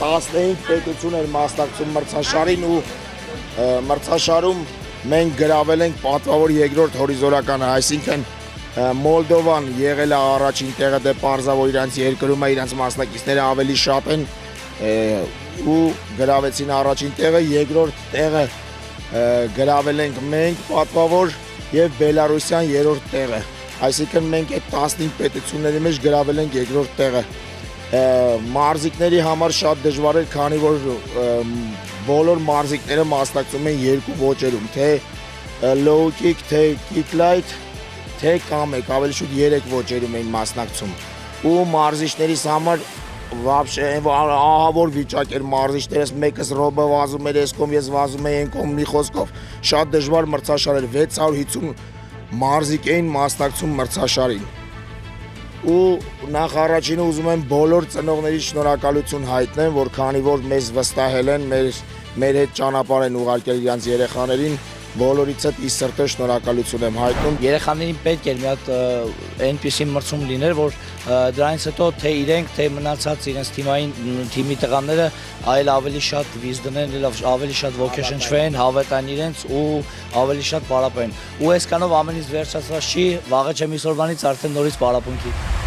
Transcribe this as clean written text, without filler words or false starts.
15 պետություն էր մասնակցում մրցաշարին ու մրցաշարում մենք գրավել ենք պատվավոր երկրորդ հորիզոնականը, այսինքն Մոլդովան եղել է առաջին տեղը, դե պարզավոր իրանց երկրում է, իրանց մասնակիցները ավելի շատ են ու գրավեցին առաջին տեղը, երկրորդ տեղը գրավել ենք մենք պատվավոր եւ Բելարուսյան երրորդ տեղը, այսինքն մենք այդ 15 պետությունների մեջ գրավել ենք երկրորդ տեղը։ Մարզիկների համար շատ դժվար էր, քանի որ բոլոր մարզիկները մասնակցում են երկու ոճերում, թե low kick, թե kick light, թե կամեկ, ավելի շուտ 3 ոճերում էին մասնակցում ու մարզիչներիս համար вообще ահավոր վիճակ էր, մարզիչներս մեկս ռոբը վազում էր այս կողմ, ես վազում էի այն կողմ, մի խոսքով շատ դժվար մրցաշար էր, 650 մարզիկ էին մասնակցում մրցաշարին ու նախ առաջինը ուզում եմ բոլոր ծնողների շնորհակալություն հայտնեմ, որ քանի որ մեզ վստահել են, մեր հետ ճանապարհ են ուղարկել իրենց երեխաներին, բոլորից հետ ի սրտե շնորհակալություն եմ հայտնում։ Երեխաներին պետք էր մի հատ այնպիսի մրցում լիներ, որ դրանից հետո թե իրենք, թե մնացած իրենց թիմի տղաները այլ ավելի շատ վիզ դնեն, ավելի շատ ոգեշնչվեն, հավատան իրենց ու ավելի շատ պարապեն։ Ու այսքանով ամենից վերջացած չի, վաղը չեմ իսօրվանից արդեն նորից պարապունքի։